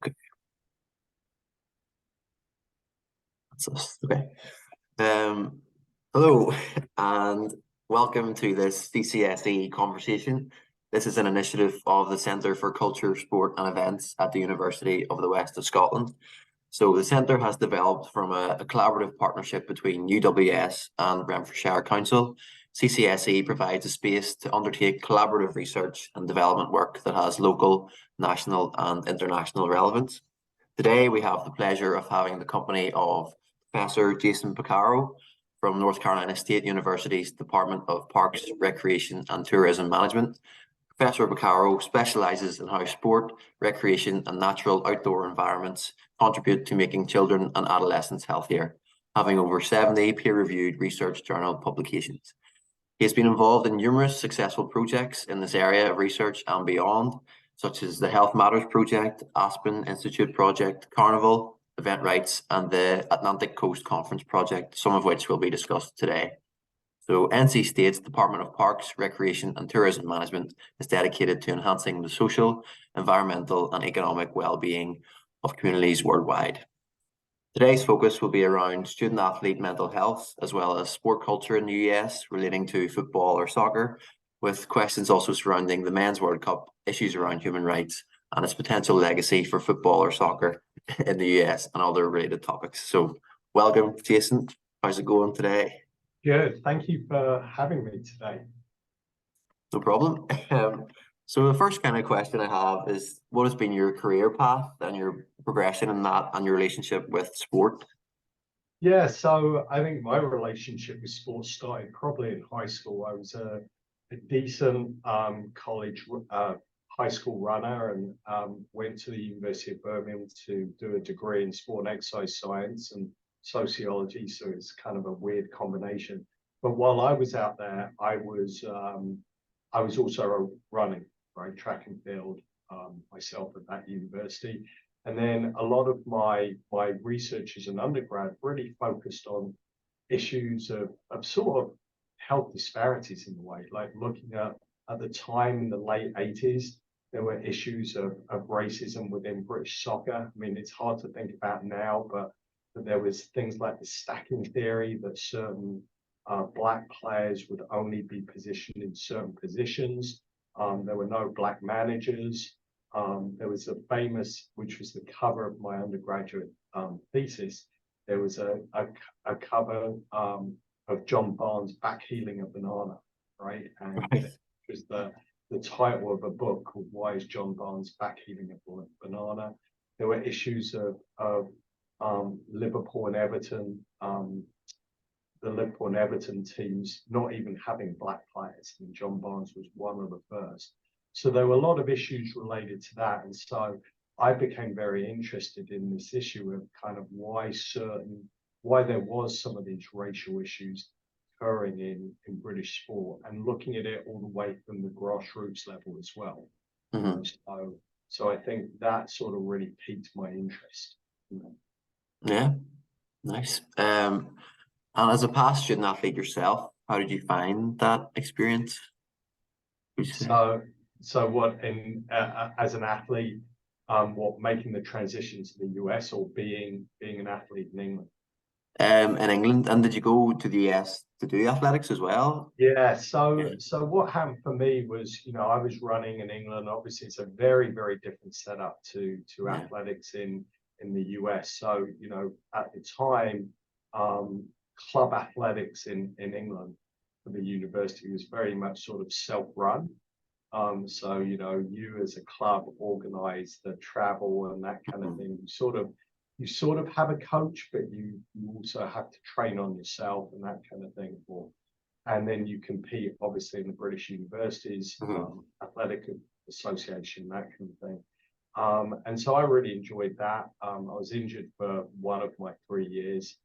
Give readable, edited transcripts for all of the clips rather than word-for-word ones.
Okay, that's us. Okay. Hello, and welcome to this CCSE conversation. This is an initiative of the Centre for Culture, Sport and Events at the University of the West of Scotland. So the centre has developed from a collaborative partnership between UWS and Renfrewshire Council. CCSE provides a space to undertake collaborative research and development work that has local, national and international relevance. Today, we have the pleasure of having the company of Professor Jason Bocarro from North Carolina State University's Department of Parks, Recreation and Tourism Management. Professor Bocarro specializes in how sport, recreation and natural outdoor environments contribute to making children and adolescents healthier, having over 70 peer-reviewed research journal publications. He has been involved in numerous successful projects in this area of research and beyond, such as the Health Matters Project, Aspen Institute Project, Carnival, Event Rights, and the Atlantic Coast Conference Project, some of which will be discussed today. So NC State's Department of Parks, Recreation and Tourism Management is dedicated to enhancing the social, environmental and economic well-being of communities worldwide. Today's focus will be around student-athlete mental health, as well as sport culture in the US relating to football or soccer, with questions also surrounding the Men's World Cup, issues around human rights, and its potential legacy for football or soccer in the US and other related topics. So welcome, Jason. How's it going today? Good. Thank you for having me today. No problem. So the first kind of question I have is, what has been your career path and your progression in that and your relationship with sport? Yeah, so I think my relationship with sports started probably in high school. I was a decent college high school runner and went to the University of Birmingham to do a degree in sport and exercise science and sociology. So it's kind of a weird combination. But while I was out there, I was also running, right, track and field myself at that university. And then a lot of my research as an undergrad really focused on issues of sort of health disparities in a way, like looking at the time in the late 80s, there were issues of racism within British soccer. I mean, it's hard to think about now, but there was things like the stacking theory that certain black players would only be positioned in certain positions. There were no black managers. There was a famous, which was the cover of my undergraduate thesis. There was a cover of John Barnes backheeling a banana, right? And it was the title of a book called "Why is John Barnes backheeling a banana?" There were issues of Liverpool and Everton. The Liverpool and Everton teams not even having black players, and John Barnes was one of the first. So there were a lot of issues related to that. And so I became very interested in this issue of kind of why there was some of these racial issues occurring in British sport and looking at it all the way from the grassroots level as well. Mm-hmm. So I think that sort of really piqued my interest. Yeah, nice. And as a past student athlete yourself, how did you find that experience? So what as an athlete, what making the transition to the US or being an athlete in England? In England, and did you go to the US to do athletics as well? Yeah. So what happened for me was, I was running in England. Obviously, it's a very, very different setup to athletics in the US. So at the time, club athletics in England for the university was very much sort of self-run. So you as a club organize the travel and that kind of thing. You sort of have a coach, but you also have to train on yourself and that kind of thing. And then you compete obviously in the British universities, athletic association, that kind of thing. And so I really enjoyed that. I was injured for one of my 3 years.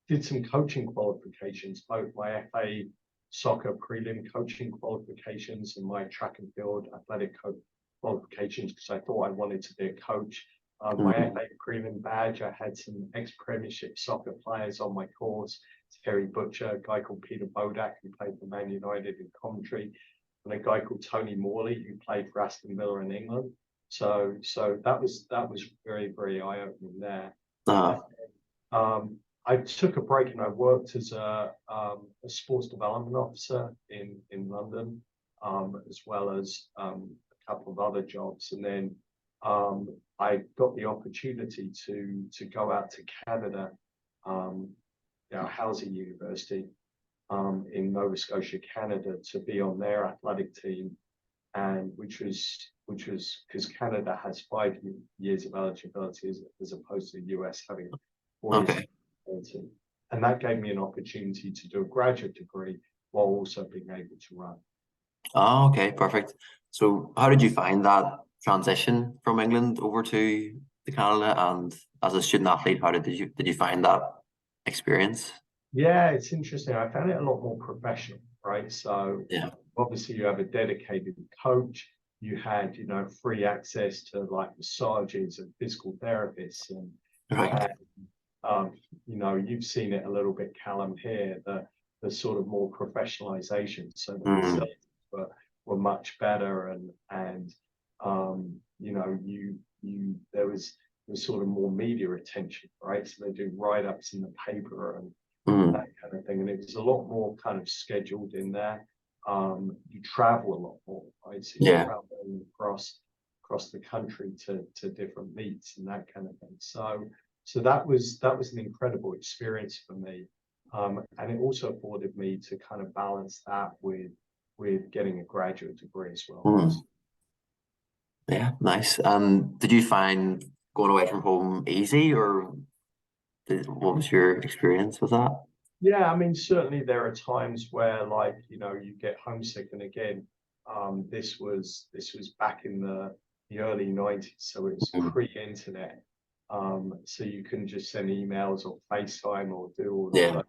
Did some coaching qualifications, both my FA soccer prelim coaching qualifications and my track and field athletic qualifications, because I thought I wanted to be a coach. My FA prelim badge, I had some ex-Premiership soccer players on my course. Terry Butcher, a guy called Peter Bodak, who played for Man United in Coventry, and a guy called Tony Morley, who played for Aston Villa in England. So that was very, very eye-opening there. Uh, I took a break and I worked as a sports development officer in London, as well as a couple of other jobs. And then I got the opportunity to go out to Canada, Halsey University, in Nova Scotia, Canada, to be on their athletic team, and which was because Canada has 5 years of eligibility as opposed to the US having 4 years okay. of eligibility. And that gave me an opportunity to do a graduate degree while also being able to run. Oh, okay, perfect. So how did you find that transition from England over to Canada? And as a student athlete, how did you find that experience? Yeah, it's interesting. I found it a lot more professional, right? So Yeah. obviously you have a dedicated coach. You had, free access to like massages and physical therapists, Right. and um, you've seen it a little bit, Callum, here, the sort of more professionalization. So the Mm, facilities were much better, and there was sort of more media attention, right? So they do write-ups in the paper and mm, that kind of thing. And it was a lot more kind of scheduled in there. You travel a lot more, right? So you're yeah. traveling across the country to different meets and that kind of thing. So that was an incredible experience for me. And it also afforded me to kind of balance that with getting a graduate degree as well. Mm, yeah, nice. And did you find going away from home easy, or what was your experience with that? Yeah, I mean, certainly there are times where, like, you get homesick. And again, this was back in the early 90s, so it was Mm, pre-internet. So you couldn't just send emails or FaceTime or do all of yeah. those,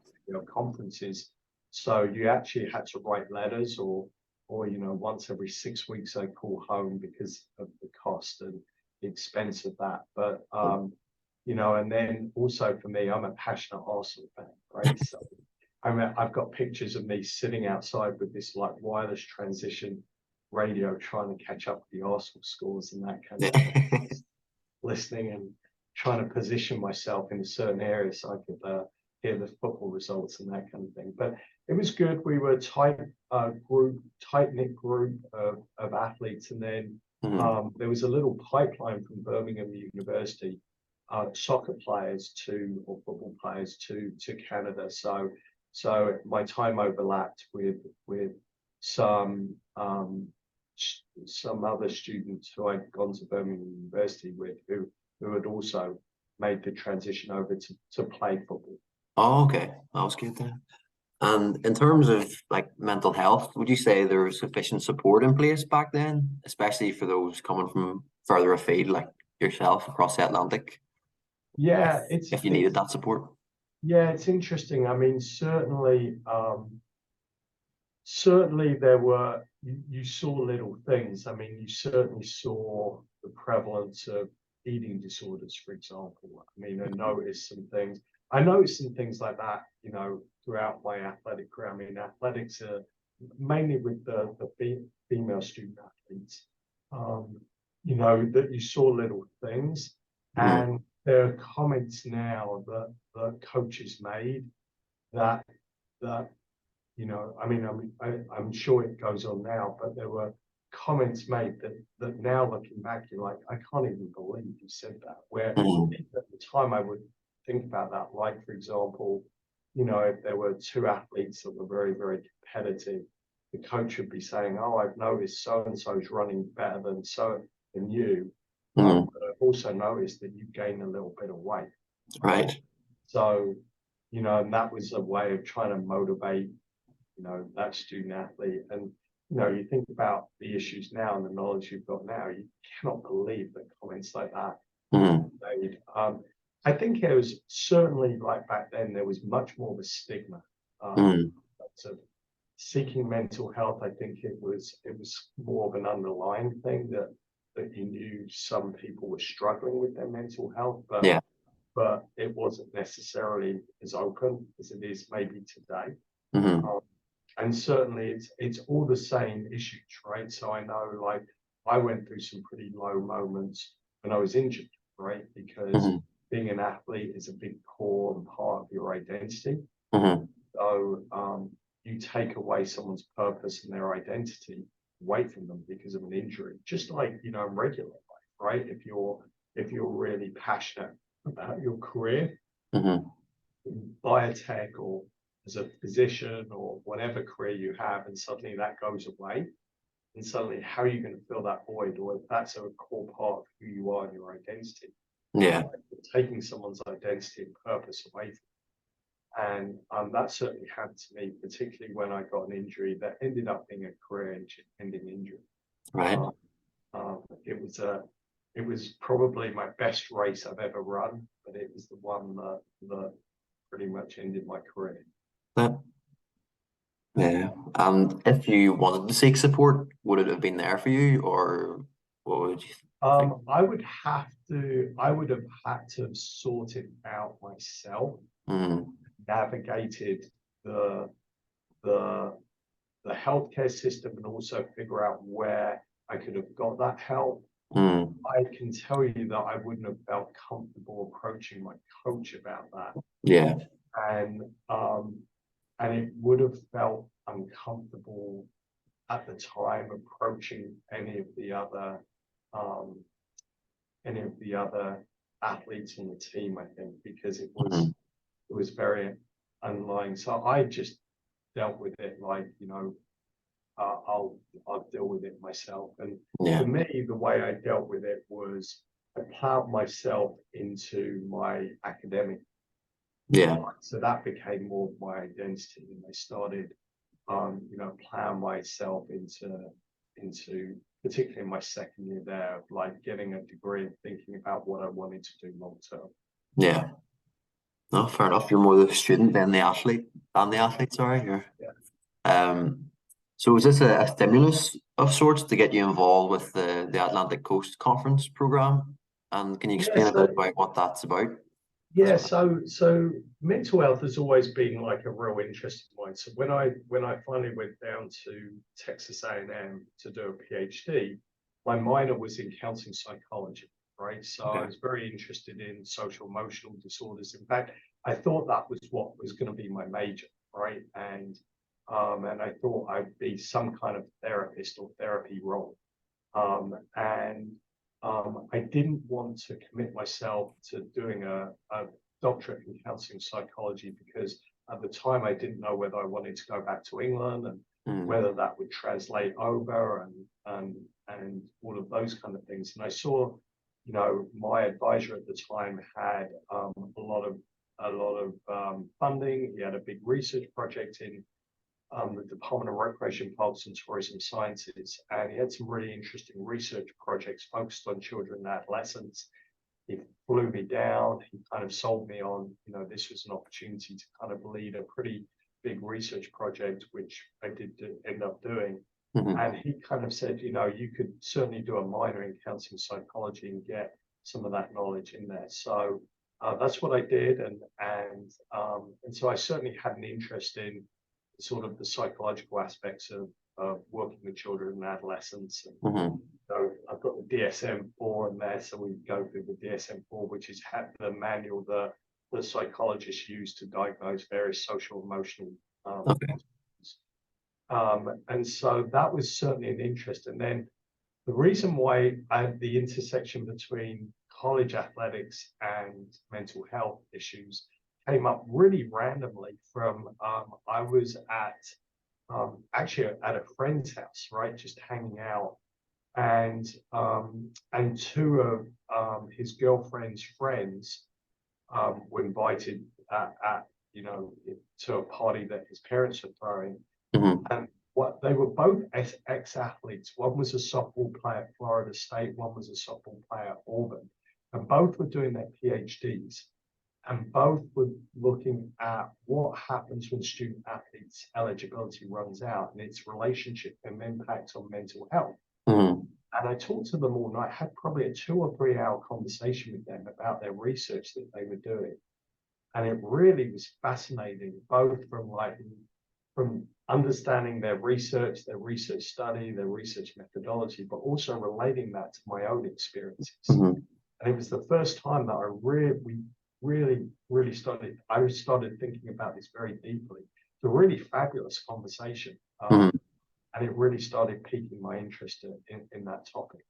conferences. So you actually had to write letters, or once every 6 weeks I call home because of the cost and the expense of that. But and then also for me, I'm a passionate Arsenal fan, right? So I've got pictures of me sitting outside with this like wireless transition radio, trying to catch up with the Arsenal scores and that kind of thing, listening and trying to position myself in a certain area so I could hear the football results and that kind of thing. But it was good. We were a tight knit group of athletes, and then Mm, there was a little pipeline from Birmingham University, soccer players or football players to Canada. So my time overlapped with some some other students who I'd gone to Birmingham University with, who had also made the transition over to play football. oh, okay. That was good then. And in terms of like mental health, would you say there was sufficient support in place back then, especially for those coming from further afield, like yourself across the Atlantic, if Yeah, it's if you needed it's that support? yeah, it's interesting. I mean, certainly there were, you saw little things. I mean, you certainly saw the prevalence of eating disorders, for example. I mean, I noticed some things like that, throughout my athletic career. I mean, athletics are mainly with the female student athletes, that you saw little things. Mm, And there are comments now that the coaches made that that I mean, I'm sure it goes on now, but there were comments made that now looking back, you're like, I can't even believe you said that. Where mm, at the time I would think about that, like for example, if there were two athletes that were very, very competitive, the coach would be saying, "Oh, I've noticed so and so's running better than you, mm, but I've also noticed that you gained a little bit of weight." right. So, and that was a way of trying to motivate that student athlete. And you think about the issues now and the knowledge you've got now, you cannot believe that comments like that Mm, made. I think it was certainly, like back then, there was much more of a stigma, mm, of seeking mental health. I think it was more of an underlying thing that you knew some people were struggling with their mental health, yeah. but it wasn't necessarily as open as it is maybe today. Mm, Um, and certainly it's all the same issues, right? So I know, like, I went through some pretty low moments when I was injured, right? Because Hmm. being an athlete is a big core and part of your identity. Hmm. So you take away someone's purpose and their identity away from them because of an injury, just like, in regular life, right? If you're really passionate about your career Hmm. in biotech or as a physician or whatever career you have, and suddenly that goes away, and suddenly how are you going to fill that void, or if that's a core part of who you are and your identity, Yeah. taking someone's identity and purpose away from. And that certainly happened to me, particularly when I got an injury that ended up being a career-ending injury. Right. Um, it was probably my best race I've ever run, but it was the one that pretty much ended my career. Yeah. Yeah. And if you wanted to seek support, would it have been there for you, or what would you think? I would have had to have sorted out myself, Mm. navigated the the the healthcare system, and also figure out where I could have got that help. Mm. I can tell you that I wouldn't have felt comfortable approaching my coach about that, Yeah. and um, and it would have felt uncomfortable at the time approaching um, any of the other athletes on the team. I think because Mm. it was very underlying. So I just dealt with it like, I'll deal with it myself. And Yeah. for me, the way I dealt with it was I plowed myself into my academic Yeah. life. So that became more of my identity, and I started, plowing myself into particularly in my second year there, of like getting a degree and thinking about what I wanted to do long term. Yeah. No, fair enough. You're more the student than the athlete. Than the athlete, sorry. You're, Yeah. um, so is this a stimulus of sorts to get you involved with the Atlantic Coast Conference program? And can you Yeah, explain a bit so about what that's about as Yeah, well? so mental health has always been like a real interest of mine. So when I finally went down to Texas A&M to do a PhD, my minor was in counseling psychology, right? So I Okay. was very interested in social emotional disorders. In fact, I thought that was what was going to be my major, right? And I thought I'd be some kind of therapist or therapy role. And I didn't want to commit myself to doing a doctorate in counseling psychology because at the time I didn't know whether I wanted to go back to England and Mm. whether that would translate over and all of those kind of things. And I saw, my advisor at the time had a lot of funding. He had a big research project in the Department of Recreation, Parks and Tourism Sciences, and he had some really interesting research projects focused on children and adolescents. He flew me down. He kind of sold me on, this was an opportunity to kind of lead a pretty big research project, which I did end up doing. Hmm. And he kind of said, you could certainly do a minor in counseling psychology and get some of that knowledge in there. So that's what I did, and so I certainly had an interest in sort of the psychological aspects of working with children and adolescents. And Hmm. so I've got the DSM-4 in there, so we go through the DSM-4, which is the manual that the psychologists use to diagnose various social emotional Okay. and so that was certainly an interest. And then the reason why I had the intersection between college athletics and mental health issues came up really randomly from I was actually at a friend's house, right, just hanging out, and two of his girlfriend's friends were invited to a party that his parents were throwing, Hmm. and what they were both ex-athletes. One was a softball player at Florida State, one was a softball player at Auburn, and both were doing their PhDs, and both were looking at what happens when student athletes eligibility runs out and its relationship and impact on mental health. Hmm. And I talked to them all night, had probably a 2 or 3 hour conversation with them about their research that they were doing. And it really was fascinating, both from like from understanding their research study, their research methodology, but also relating that to my own experiences. Mm-hmm. And it was the first time that really started thinking about this very deeply. It's a really fabulous conversation. Mm-hmm. And it really started piquing my interest in that topic.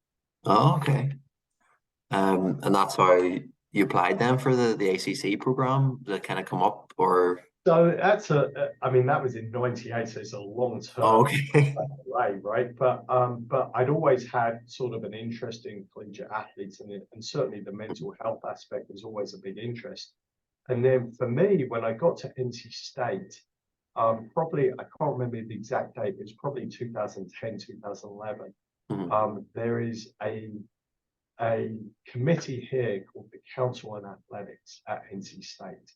Oh, okay. And that's how you applied then for the ACC program that kind of come up, or? So I mean, that was in '98, so it's a long Oh, term okay. delay, right? But I'd always had sort of an interest in collegiate athletes, and certainly the mental health aspect was always a big interest. And then for me, when I got to NC State, probably, I can't remember the exact date, it was probably 2010, 2011. Mm-hmm. There is a committee here called the Council on Athletics at NC State.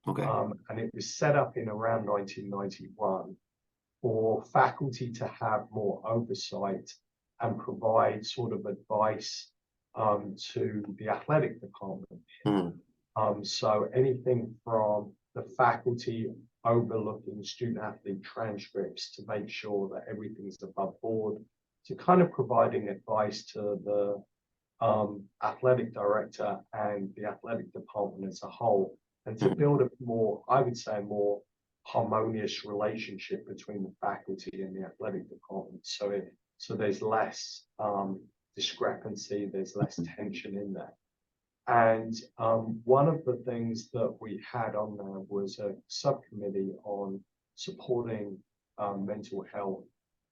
Okay. And it was set up in around 1991 for faculty to have more oversight and provide sort of advice to the athletic department. Mm-hmm. So anything from the faculty overlooking student athlete transcripts to make sure that everything's above board, to kind of providing advice to the athletic director and the athletic department as a whole, and to build a more, I would say, a more harmonious relationship between the faculty and the athletic department. So there's less discrepancy, there's less tension in there. And one of the things that we had on there was a subcommittee on supporting mental health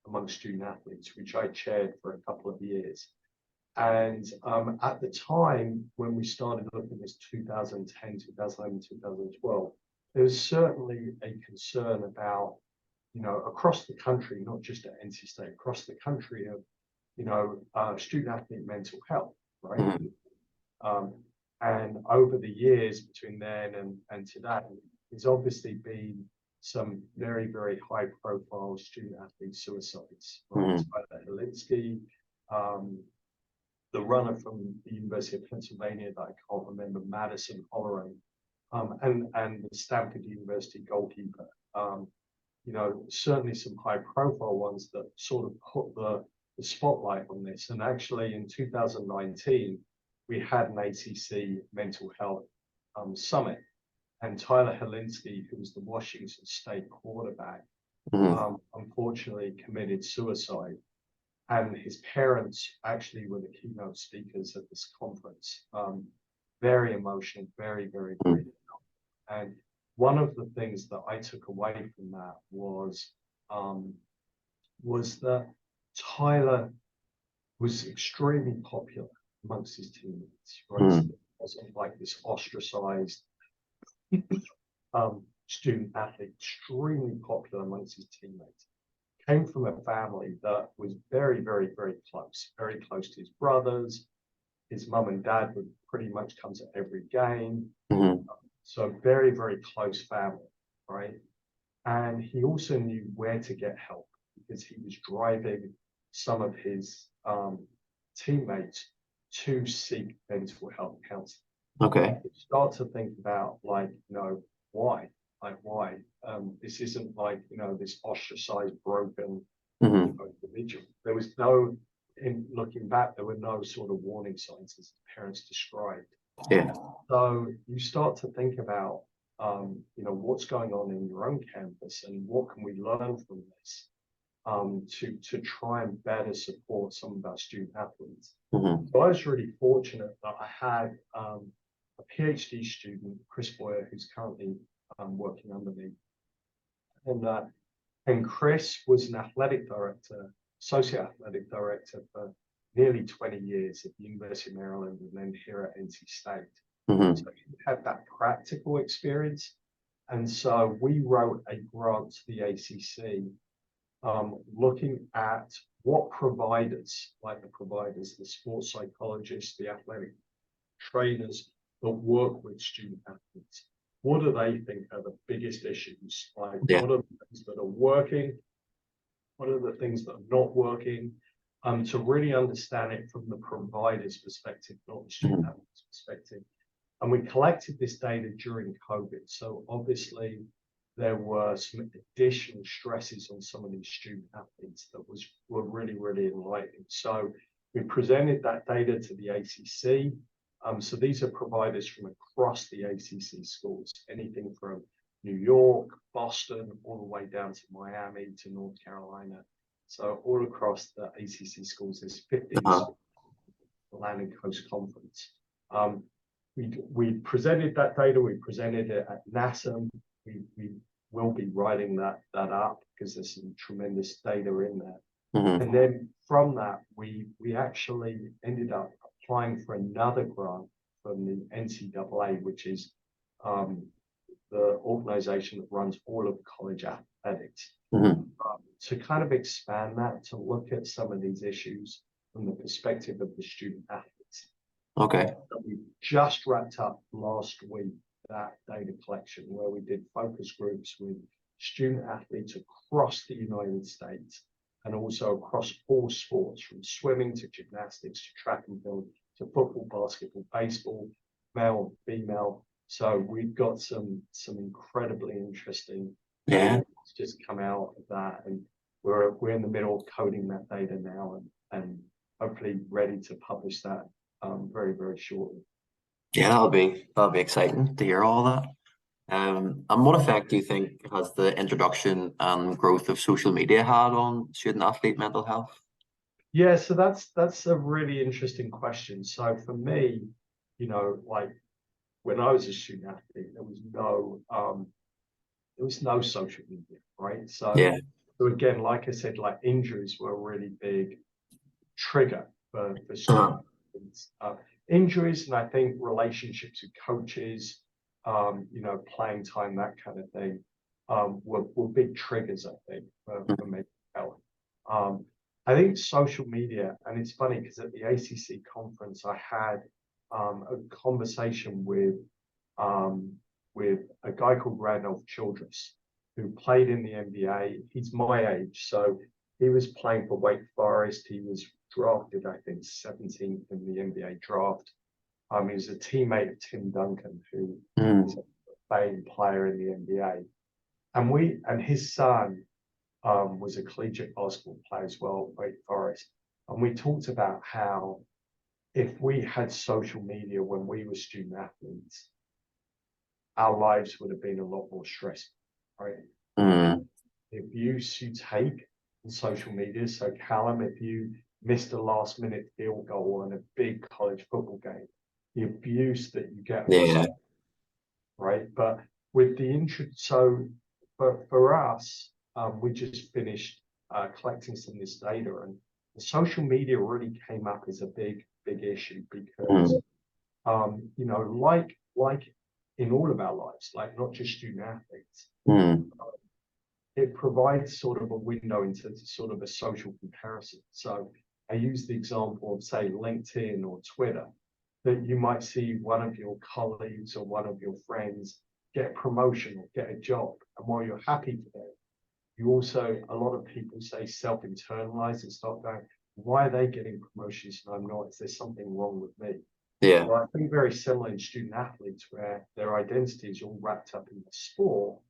among student athletes, which I chaired for a couple of years. And at the time, when we started looking at this 2010, 2011, 2012, there was certainly a concern about, across the country, not just at NC State, across the country of, student athlete mental health, right? Mm-hmm. And over the years between then and today, there's obviously been some very, very high profile student athlete suicides, right? Mm-hmm. Helinsky, the runner from the University of Pennsylvania that I can't remember, Madison Holloway, and the Stanford University goalkeeper. Certainly some high profile ones that sort of put the spotlight on this. And actually in 2019, we had an ACC mental health summit, and Tyler Helinsky, who was the Washington State quarterback, unfortunately committed suicide. And his parents actually were the keynote speakers at this conference. Very emotional, very, very, very. And one of the things that I took away from that was that Tyler was extremely popular amongst his teammates, right? So it wasn't like this ostracized student athlete, extremely popular amongst his teammates. Came from a family that was very, very, very close to his brothers. His mum and dad would pretty much come to every game. So very, very close family, right? And he also knew where to get help because he was driving some of his teammates to seek mental health counseling. Okay. You start to think about why? Why? This isn't like, this ostracized, broken individual. There was no, in looking back, there were no sort of warning signs as parents described. Yeah. So you start to think about, what's going on in your own campus and what can we learn from this to try and better support some of our student athletes. So I was really fortunate that I had a PhD student, Chris Boyer, who's currently working under me. And Chris was an athletic director, associate athletic director for nearly 20 years at the University of Maryland and then here at NC State. So he had that practical experience. And so we wrote a grant to the ACC looking at what providers, the sports psychologists, the athletic trainers that work with student athletes, what do they think are the biggest issues? What are the things that are working? What are the things that are not working? To really understand it from the provider's perspective, not the student athlete's perspective. And we collected this data during COVID. So obviously, there were some additional stresses on some of these student athletes that were really, really enlightening. So we presented that data to the ACC. So these are providers from across the ACC schools, anything from New York, Boston, all the way down to Miami to North Carolina. So all across the ACC schools, there's 15 schools, the Atlantic Coast Conference. We presented that data. We presented it at NASA. We will be writing that up because there's some tremendous data in there. And then from that, we actually ended up applying for another grant from the NCAA, which is the organization that runs all of college athletics, to kind of expand that, to look at some of these issues from the perspective of the student athletes. Okay. So we just wrapped up last week that data collection where we did focus groups with student athletes across the United States and also across all sports, from swimming to gymnastics to track and field to football, basketball, baseball, male, female. So we've got some incredibly interesting data that's just come out of that, and we're in the middle of coding that data now and hopefully ready to publish that very, very shortly. Yeah, that'll be exciting to hear all that. And what effect do you think has the introduction and growth of social media had on student athlete mental health? Yeah, so that's a really interesting question. So for me, you know, like when I was a student athlete, there was no social media, right? So again, like I said, like injuries were a really big trigger for student athletes. Injuries, and I think relationships with coaches, you know, playing time, that kind of thing, were big triggers, I think, for mental health. I think social media, and it's funny because at the ACC conference, I had a conversation with a guy called Randolph Childress, who played in the NBA. He's my age, so he was playing for Wake Forest. He was drafted, I think, 17th in the NBA draft. He was a teammate of Tim Duncan, who is a famed player in the NBA. And his son was a collegiate basketball player as well at Wake Forest. And we talked about how if we had social media when we were student athletes, our lives would have been a lot more stressful, right? The abuse you take on social media. So Callum, if you missed a last minute field goal on a big college football game, the abuse that you get, right? But with the for us, we just finished collecting some of this data, and social media really came up as a big issue because, you know, like in all of our lives, like not just student athletes, it provides sort of a window into sort of a social comparison. So I use the example of, say, LinkedIn or Twitter, that you might see one of your colleagues or one of your friends get a promotion or get a job. And while you're happy for them, you also, a lot of people say self-internalize and start going, why are they getting promotions and I'm not? Is there something wrong with me? Yeah. Well, I think very similar in student athletes where their identity is all wrapped up in the sport.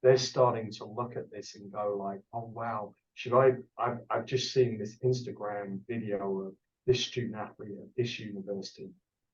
They're starting to look at this and go like, oh, wow, I've just seen this Instagram video of this student athlete at this university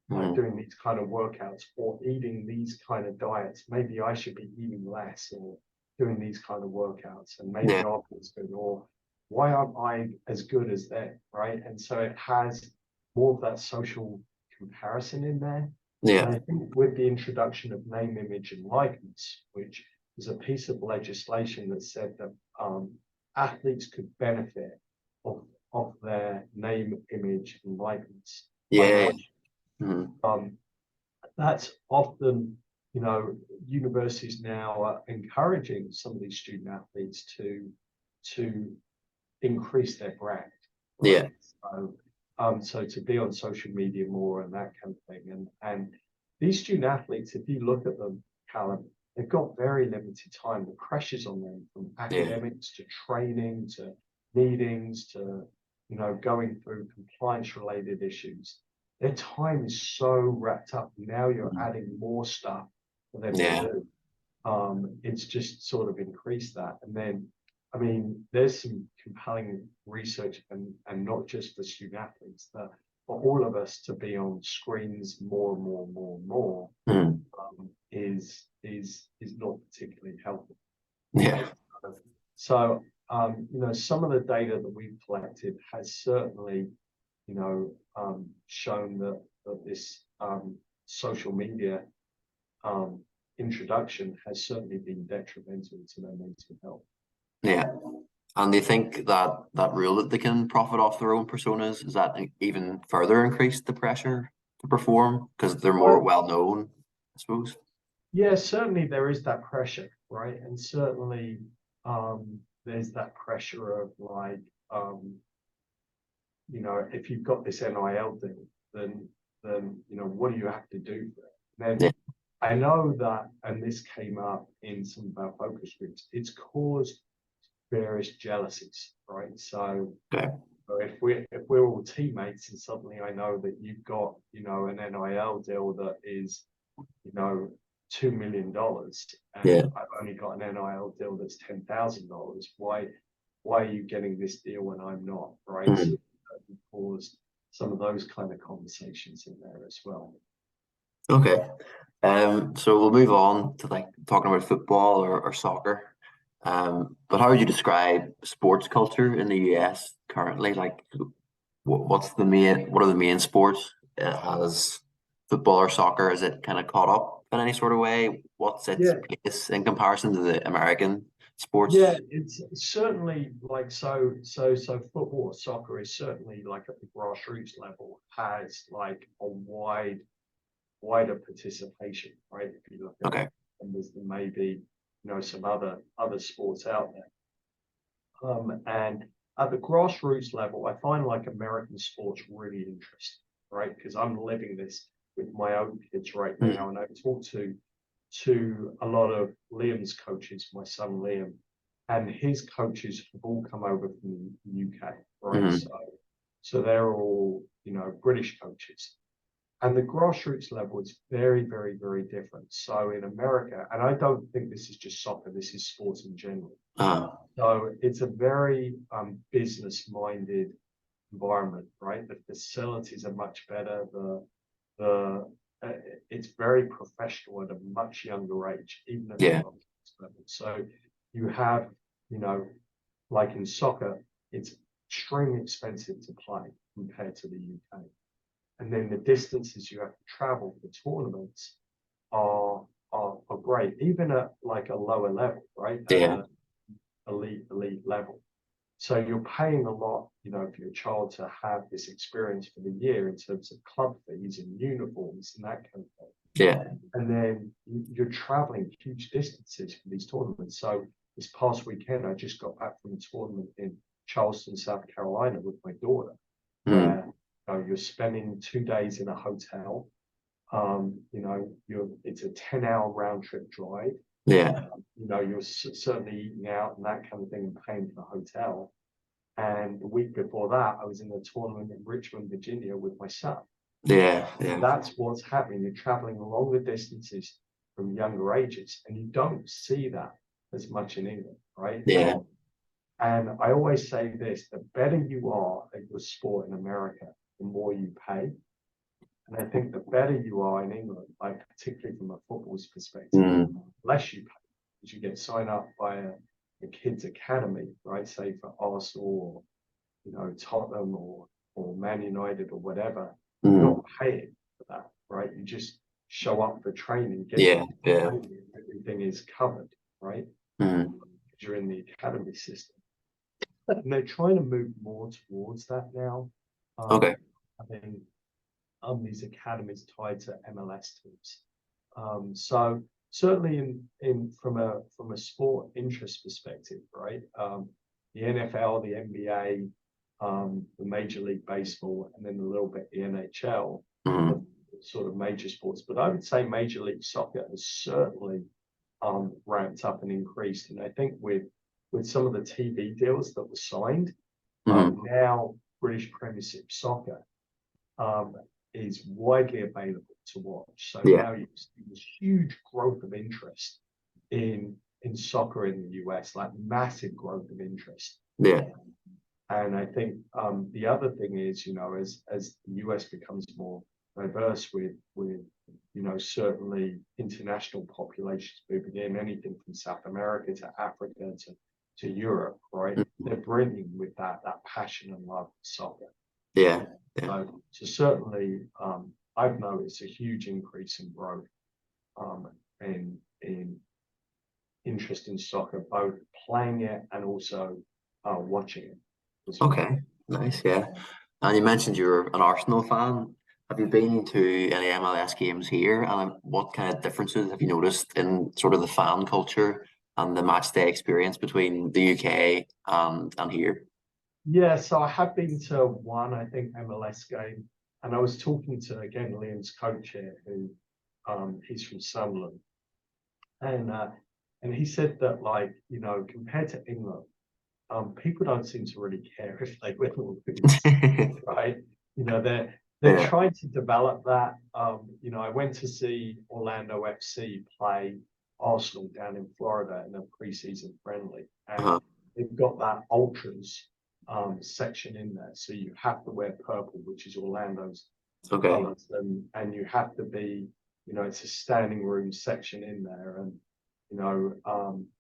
doing these kind of workouts or eating these kind of diets. Maybe I should be eating less or doing these kind of workouts, and maybe I'm as good, or why aren't I as good as them, right? And so it has more of that social comparison in there. Yeah. And I think with the introduction of name, image, and likeness, which is a piece of legislation that said that athletes could benefit of their name, image, and likeness. That's often, you know, universities now are encouraging some of these student athletes to increase their brand. Right? So to be on social media more and that kind of thing. And these student athletes, if you look at them, Callum, they've got very limited time. The pressure's on them from academics to training to meetings to, you know, going through compliance related issues. Their time is so wrapped up. Now you're adding more stuff for them to do. It's just sort of increased that. And then, I mean, there's some compelling research, and not just for student athletes, that for all of us to be on screens more and more and more and more Mm. is not particularly healthy. Yeah. So, some of the data that we've collected has certainly, shown that this social media introduction has certainly been detrimental to their mental health. Yeah. And they think that that rule that they can profit off their own personas, is that even further increase the pressure to perform because they're more Well, well known, I suppose. yeah, certainly there is that pressure, right? And certainly there's that pressure of like, if you've got this NIL deal, then what do you have to do for it? Then Yeah. I know that, and this came up in some of our focus groups, it's caused various jealousies, right? So Okay. if we're all teammates and suddenly I know that you've got, an NIL deal that is, $2 million, Yeah. and I've only got an NIL deal that's $10,000, why are you getting this deal and I'm not, right? So Mhm. that caused some of those kind of conversations in there as well. Okay. So we'll move on to like talking about football or soccer. But how would you describe sports culture in the US currently? Like, what are the main sports? Has football or soccer, is it kind of caught up in any sort of way? What's its Yeah, place in comparison to the American sports? yeah, it's certainly like so football or soccer is certainly like at the grassroots level has like a wider participation, right? If you look at Okay. numbers than maybe some other sports out there. And at the grassroots level, I find like American sports really interesting, right? Because I'm living this with my own kids right Mm. now, and I talk to a lot of Liam's coaches, my son Liam, and his coaches have all come over from the UK, right? Mm. So they're all British coaches. And the grassroots level is very, very, very different. So in America, and I don't think this is just soccer, this is sports in general. Uh, So it's a very business-minded environment, right? The facilities are much better. The it's very professional at a much younger age, even at the yeah. grassroots level. So you have, you know, like in soccer, it's extremely expensive to play compared to the UK. And then the distances you have to travel for tournaments are great, even at like a lower level, right? At Yeah. a elite level. So you're paying a lot, for your child to have this experience for the year in terms of club fees and uniforms and that kind of thing. Yeah. And then you're traveling huge distances for these tournaments. So this past weekend, I just got back from a tournament in Charleston, South Carolina with my daughter, Mm. where you're spending 2 days in a hotel. It's a 10-hour round trip drive. Yeah. You're certainly eating out and that kind of thing and paying for the hotel. And the week before that, I was in a tournament in Richmond, Virginia with my son. Yeah. Yeah. That's what's happening. You're traveling longer distances from younger ages, and you don't see that as much in England, right? Yeah. And I always say this, the better you are at your sport in America, the more you pay. And I think the better you are in England, like particularly from a football's perspective, Mm. less you pay, because you get signed up by a kids academy, right? Say for Arsenal or Tottenham or Man United or whatever. You're Mm. not paying for that, right? You just show up for training, get Yeah. your Yeah. training, everything is covered, right? Mm. You're in the academy system. And they're trying to move more towards that now. Okay. I mean, these academies tied to MLS teams. So certainly in from a sport interest perspective, right? The NFL, the NBA, the Major League Baseball, and then a little bit the NHL, Mm. the sort of major sports. But I would say Major League Soccer has certainly ramped up and increased. And I think with some of the TV deals that were signed, Mm. now British Premiership Soccer um, is widely available to watch. So Yeah. now you see this huge growth of interest in soccer in the US, like massive growth of interest. Yeah. And I think the other thing is, as the US becomes more diverse with certainly international populations moving in, anything from South America to Africa to Europe, right? They're bringing with that passion and love for soccer. Yeah. So certainly, I've noticed a huge increase in growth in interest in soccer, both playing it and also watching it as well. Okay, nice, yeah. And you mentioned you're an Arsenal fan. Have you been to any MLS games here? And what kind of differences have you noticed in sort of the fan culture and the match day experience between the UK and here? Yeah, so I have been to one, I think, MLS game, and I was talking to, again, Liam's coach here, who he's from Sunderland, and he said that, like, compared to England, people don't seem to really care if they win or lose, right? They're trying to develop that. I went to see Orlando FC play Arsenal down in Florida in a preseason friendly, and they've got that ultras section in there, so you have to wear purple, which is Orlando's colors, and you have to be, it's a standing room section in there, and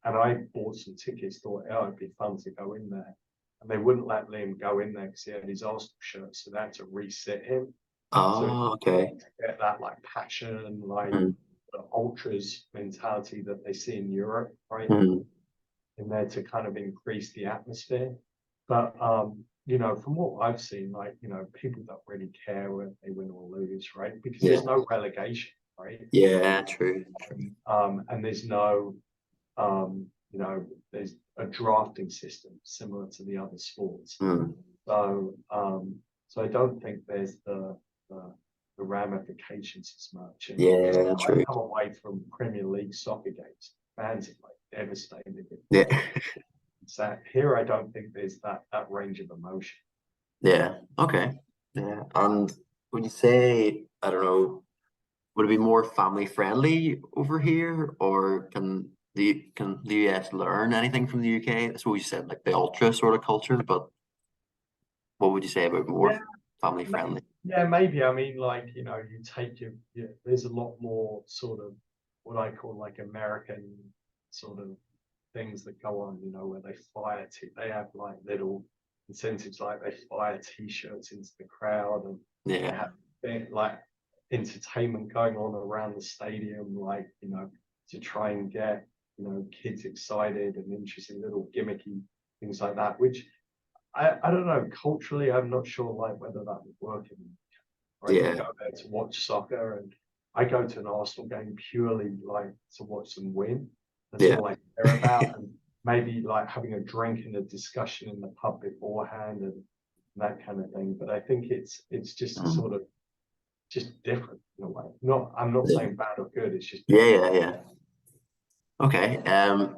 and I bought some tickets, thought, oh, it'd be fun to go in there. And they wouldn't let Liam go in there because he had his Arsenal shirt, so they had to resit him. Oh, okay. To get that like passion, like the ultras mentality that they see in Europe, right? In there to kind of increase the atmosphere. But from what I've seen, like, people don't really care whether they win or lose, right? Because there's no relegation, right? Yeah, true. And there's no there's a drafting system similar to the other sports. So I don't think there's the ramifications as much. And Yeah, true. I come away from Premier League soccer games, fans are like devastated. Yeah. So here I don't think there's that range of emotion. Yeah. Okay. Yeah. And would you say, I don't know, would it be more family friendly over here, or can the US learn anything from the UK? That's what you said, like the ultra sort of culture, but what would you say about more family friendly? Yeah, maybe. I mean, like, you take there's a lot more sort of what I call like American sort of things that go on, where they have like little incentives, like they fire t-shirts into the crowd, and they have like entertainment going on around the stadium, like, to try and get, kids excited and interested, little gimmicky things like that, which I don't know, culturally, I'm not sure like whether that would work in, right? You go there to watch soccer, and I go to an Arsenal game purely like to watch them win. That's all I care about, and maybe like having a drink and a discussion in the pub beforehand and that kind of thing. But I think it's just sort of just different in a way. I'm not saying bad or good. It's just Yeah. Okay.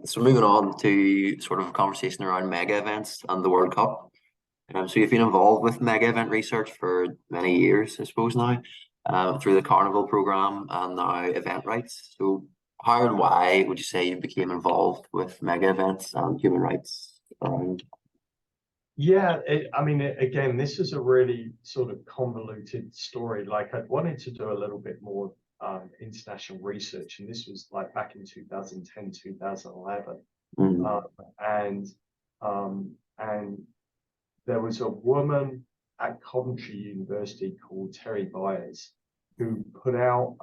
So moving on to sort of a conversation around mega events and the World Cup. So you've been involved with mega event research for many years, I suppose now, through the Carnival program and now event rights. So how and why would you say you became involved with mega events and human rights around? Yeah, again, this is a really sort of convoluted story. Like, I'd wanted to do a little bit more international research, and this was like back in 2010, 2011. And there was a woman at Coventry University called Terry Byers who put out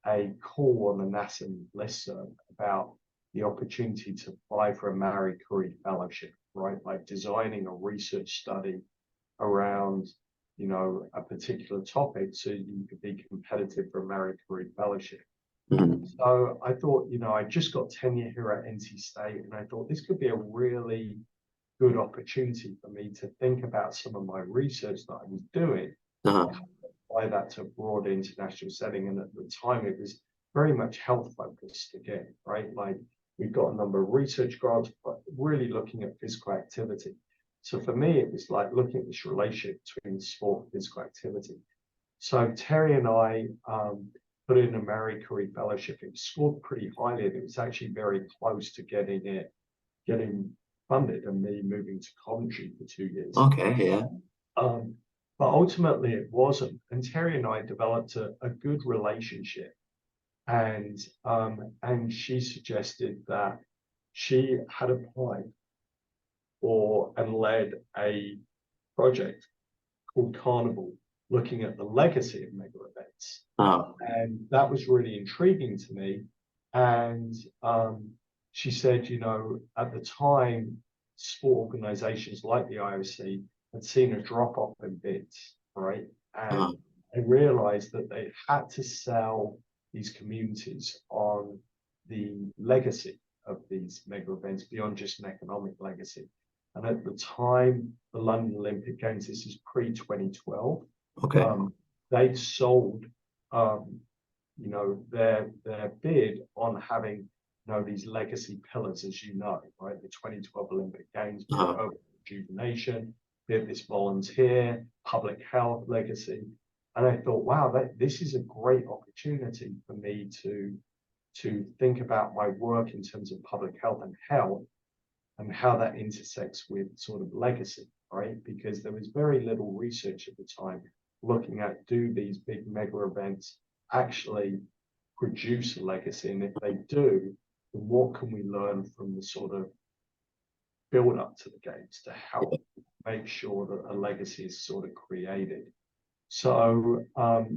a call on the NASA listserv about the opportunity to apply for a Marie Curie fellowship, right? Like designing a research study around, a particular topic so you could be competitive for a Marie Curie fellowship. So I thought, I just got tenure here at NC State, and I thought this could be a really good opportunity for me to think about some of my research that I was doing, apply that to a broad international setting. And at the time, it was very much health focused again, right? Like, we've got a number of research grants, but really looking at physical activity. So for me, it was like looking at this relationship between sport and physical activity. So Terry and I put in a Marie Curie fellowship. It scored pretty highly, and it was actually very close to getting funded, and me moving to Coventry for 2 years. Okay, yeah. But ultimately it wasn't. And Terry and I developed a good relationship, and she suggested that she had applied for and led a project called Carnival, looking at the legacy of mega events. And that was really intriguing to me. And she said, you know, at the time, sport organizations like the IOC had seen a drop off in bids, right? And they realized that they had to sell these communities on the legacy of these mega events beyond just an economic legacy. And at the time, the London Olympic Games, this is pre-2012, they'd sold, you know, their bid on having, you know, these legacy pillars, as you know, right? The 2012 Olympic Games, urban rejuvenation, this volunteer, public health legacy. And I thought, wow, this is a great opportunity for me to think about my work in terms of public health and health, and how that intersects with sort of legacy, right? Because there was very little research at the time looking at, do these big mega events actually produce a legacy? And if they do, then what can we learn from the sort of build up to the games to help make sure that a legacy is sort of created? So,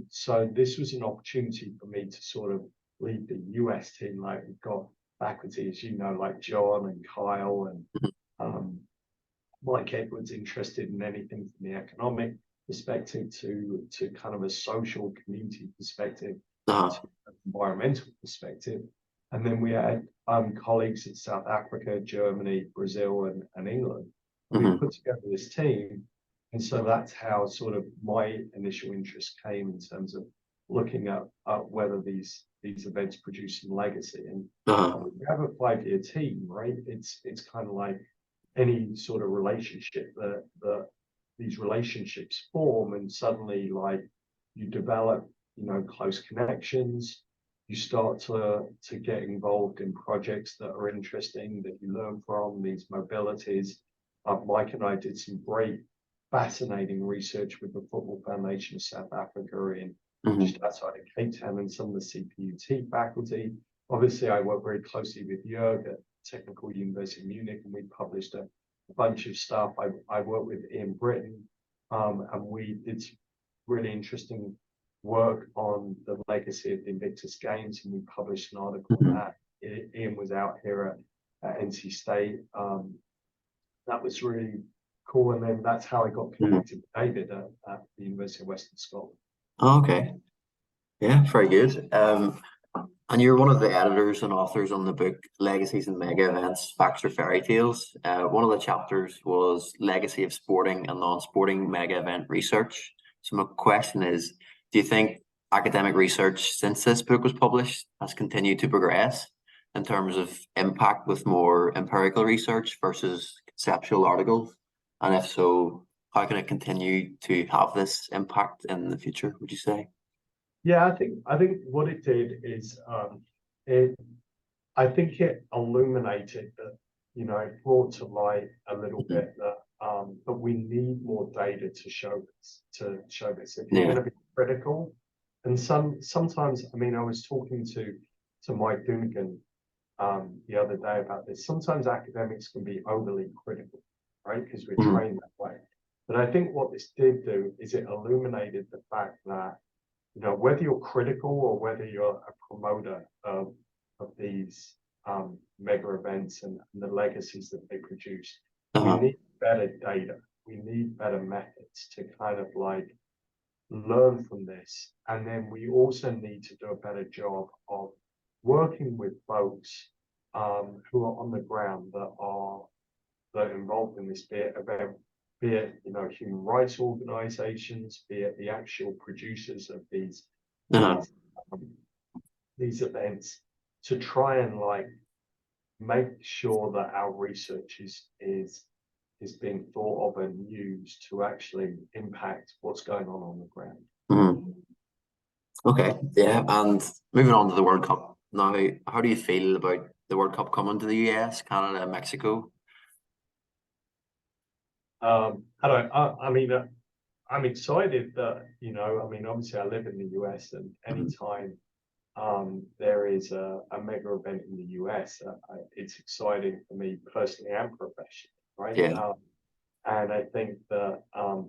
so this was an opportunity for me to sort of lead the US team. Like, we've got faculty, as you know, like John and Kyle and Mike Edwards, interested in anything from the economic perspective to kind of a social community perspective, to environmental perspective. And then we had colleagues in South Africa, Germany, Brazil, and England. We put together this team. And so that's how sort of my initial interest came in terms of looking at whether these events produce some legacy. And we have a 5-year team, right? It's kind of like any sort of relationship that these relationships form, and suddenly, like, you develop, you know, close connections. You start to get involved in projects that are interesting, that you learn from, these mobilities. Mike and I did some great, fascinating research with the Football Foundation of South Africa in just outside of Cape Town, and some of the CPUT faculty. Obviously, I work very closely with Jörg at Technical University of Munich, and we published a bunch of stuff. I worked with Ian Britton, and we did some really interesting work on the legacy of the Invictus Games, and we published an article on that. Ian was out here at NC State. That was really cool. And then that's how I got connected with David at the University of Western Scotland. Okay. Yeah, very good. And you're one of the editors and authors on the book Legacies and Mega Events, Facts or Fairy Tales. One of the chapters was Legacy of Sporting and Non-Sporting Mega Event Research. So my question is, do you think academic research since this book was published has continued to progress in terms of impact with more empirical research versus conceptual articles? And if so, how can it continue to have this impact in the future, would you say? Yeah, I think what it did is I think it illuminated that, you know, it brought to light a little bit that we need more data to show this. If you're going to be critical, and sometimes, I mean, I was talking to Mike Donegan the other day about this. Sometimes academics can be overly critical, right? Because we're trained that way. But I think what this did do is it illuminated the fact that, you know, whether you're critical or whether you're a promoter of these mega events and the legacies that they produce, we need better data. We need better methods to kind of like learn from this. And then we also need to do a better job of working with folks who are on the ground that are involved in this, be it you know, human rights organizations, be it the actual producers of these events, to try and like make sure that our research is being thought of and used to actually impact what's going on the ground. Okay, yeah, and moving on to the World Cup now, how do you feel about the World Cup coming to the US, Canada, and Mexico? I don't. I mean, I'm excited that I mean, obviously, I live in the US, and Mhm. anytime there is a mega event in the US, it's exciting for me personally and professionally, right? Yeah, And I think that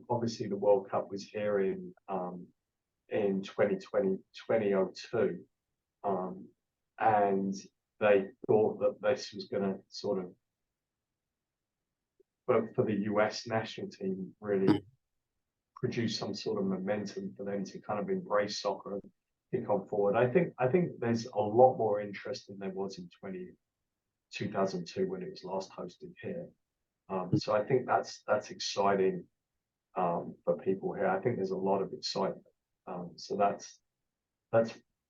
obviously the World Cup was here in 2020, 2002, um, and they thought that this was going to sort of, for the US national team, really produce some sort of momentum for them to kind of embrace soccer and kick on forward. I think there's a lot more interest than there was in 2002 when it was last hosted here. So I think that's exciting for people here. I think there's a lot of excitement. So that's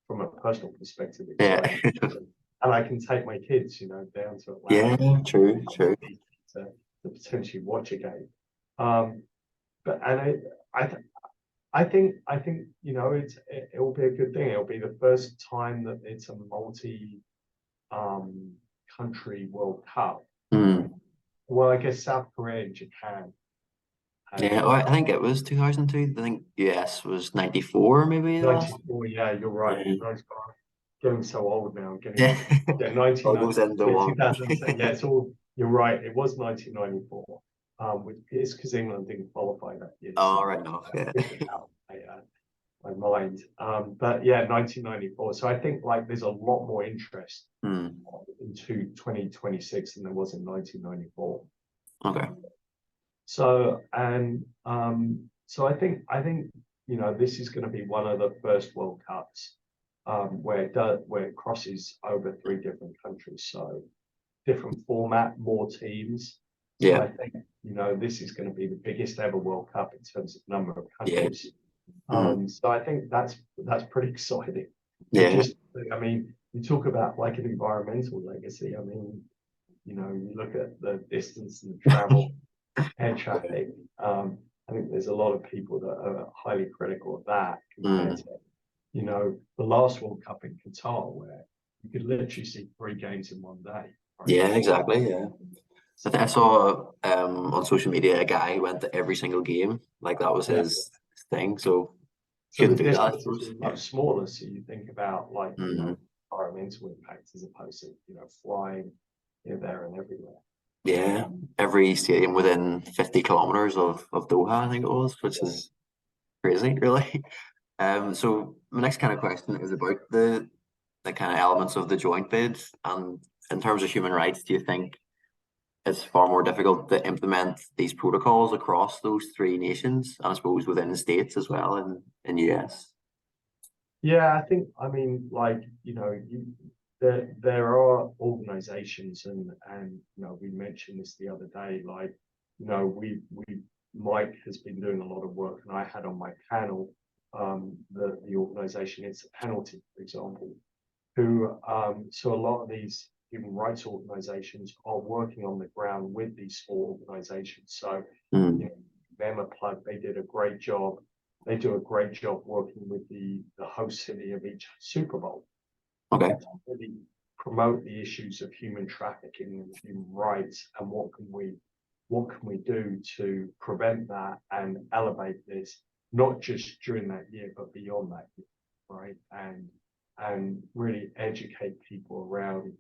from a personal perspective yeah, exciting. And I can take my kids, down to yeah, Atlanta true, true. to, to potentially watch a game. Um, but and I I think it will be a good thing. It'll be the first time that it's a multi um country World Cup. Mm. Well, I guess South Korea and Japan had Yeah, well, I think it was 2002. I think US was 94, maybe the last. 94. Yeah, you're right. Yeah, Nice guy. Getting so old now. Getting yeah. yeah, 19 All goes into yeah, one. 2010. Yeah, it's all. You're right. It was 1994. It's because England didn't qualify that year, Oh, so right enough. I Yeah. took it out. My mind. But yeah, 1994. So I think like there's a lot more interest Hmm. into 2026 than there was in 1994. Okay. So I think this is going to be one of the first World Cups where it crosses over three different countries. So different format, more teams. So Yeah. I think this is going to be the biggest ever World Cup in terms of number of Yeah. countries. Hmm. So I think that's pretty exciting. And Yeah. just, I mean, you talk about like an environmental legacy. I mean, you look at the distance and the travel, air traffic. I think there's a lot of people that are highly critical of that compared Hmm. to, the last World Cup in Qatar, where you could literally see three games in one day, right? Yeah, exactly. Yeah. I saw on social media a guy who went to every single game. Like that was Yeah. his thing. So So the shouldn't do that, I distances suppose. are Yeah. much smaller. So you think about like, Hmm. environmental impact as opposed to, flying here, there, and everywhere. Yeah. Every stadium within 50 kilometers of Doha, I think it was, which is crazy, really. So my next kind of question is about the kind of elements of the joint bid. And in terms of human rights, do you think it's far more difficult to implement these protocols across those three nations, and I suppose within the states as well in US? Yeah, I mean, like, there are organizations and we mentioned this the other day, like, we Mike has been doing a lot of work and I had on my panel the organization It's a Penalty, for example, who so a lot of these human rights organizations are working on the ground with these small organizations. So, you Mm. know, them a plug, they did a great job. They do a great job working with the host city of each Super Bowl Okay. to really promote the issues of human trafficking and human rights and what can we do to prevent that and elevate this, not just during that year, but beyond that year, right? And really educate people around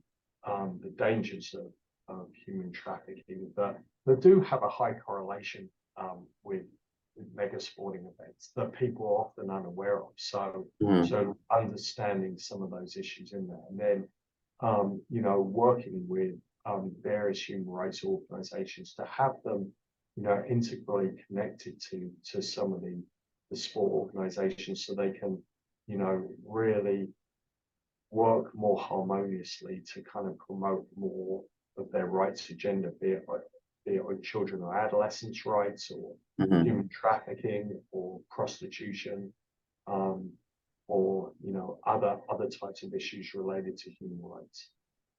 the dangers of human trafficking that do have a high correlation with mega sporting events that people are often unaware of. So Mm. so understanding some of those issues in there, and then working with various human rights organizations to have them, integrally connected to some of the sport organizations so they can, really work more harmoniously to kind of promote more of their rights agenda, be it on children or adolescents' rights or Hmm. human trafficking or prostitution, um, or other types of issues related to human rights.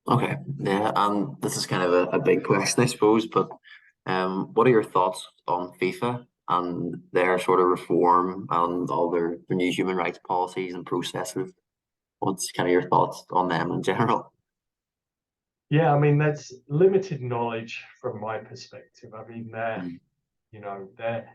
Okay. Yeah, and this is kind of a big question, I suppose, but what are your thoughts on FIFA and their sort of reform and all their new human rights policies and processes. What's kind of your thoughts on them in general? Yeah, I mean, that's limited knowledge from my perspective. I mean, Mm, they're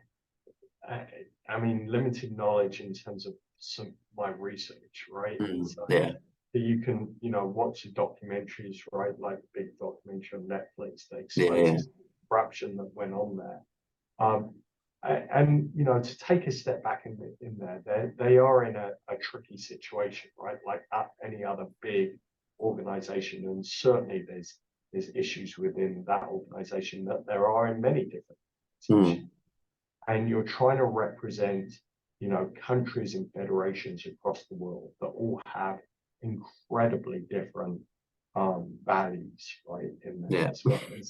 uh, I mean, limited knowledge in terms of some my research, right? And so yeah, you can, watch the documentaries, right? Like the big documentary on Netflix that yeah, yeah. exposes corruption that went on there. Um, and to take a step back in there, they are in a tricky situation, right? Like any other big organization, and certainly there's issues within that organization that there are in many different organizations. Mm, And you're trying to represent, countries and federations across the world that all have incredibly different values, right, in there yeah, as well. And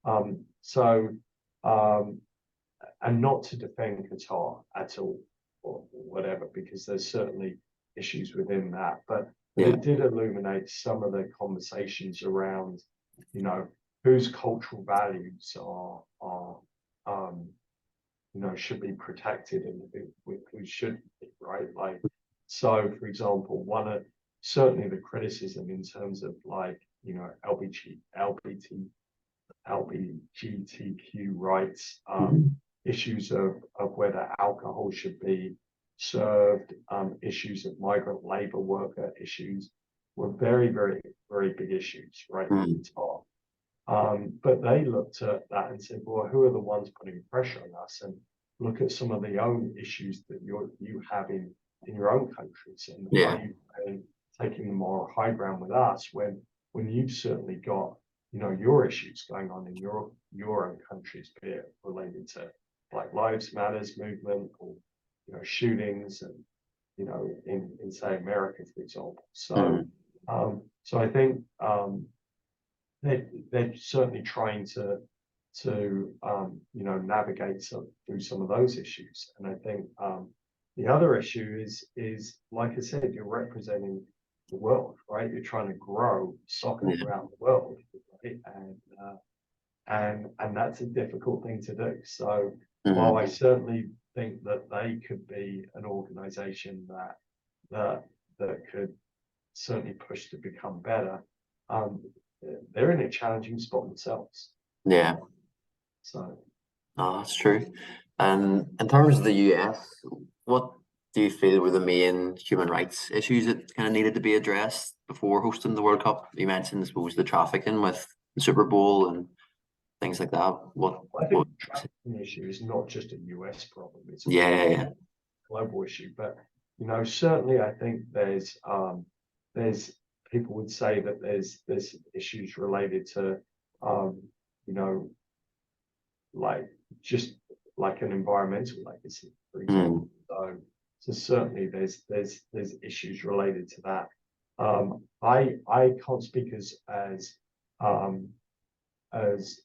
um, so, um, and not to defend Qatar at all or whatever, because there's certainly issues within that. But yeah, it did illuminate some of the conversations around, you know, whose cultural values are should be protected and who shouldn't be, right? Like, so for example, one of certainly the criticism in terms of like, LGBTQ rights, mm, issues of whether alcohol should be served, issues of migrant labor worker issues were very, very, very big issues, right, at mm, the top. But they looked at that and said, well, who are the ones putting pressure on us? And look at some of the own issues that you have in your own countries, and are yeah, you taking the moral high ground with us when you've certainly got your issues going on in your own countries, be it related to Black Lives Matters movement or shootings and in say America, for example. So mm, so I think they're certainly trying to navigate through some of those issues. And I think the other issue is like I said, you're representing the world, right? You're trying to grow soccer yeah, throughout the world, right? And that's a difficult thing to do. So while I mm, certainly think that they could be an organization that could certainly push to become better, um, they're in a challenging spot themselves. yeah. So No, that's true. And in terms of the US, what do you feel were the main human rights issues that kind of needed to be addressed before hosting the World Cup? You mentioned, I suppose, the trafficking with the Super Bowl and things like that. I What? think the trafficking issue is not just a US problem; it's a Yeah, yeah, yeah. global issue. But certainly, I think there's people would say that there's issues related to um, you know like just like an environmental legacy, for example. Mm, So certainly there's issues related to that. I can't speak um, as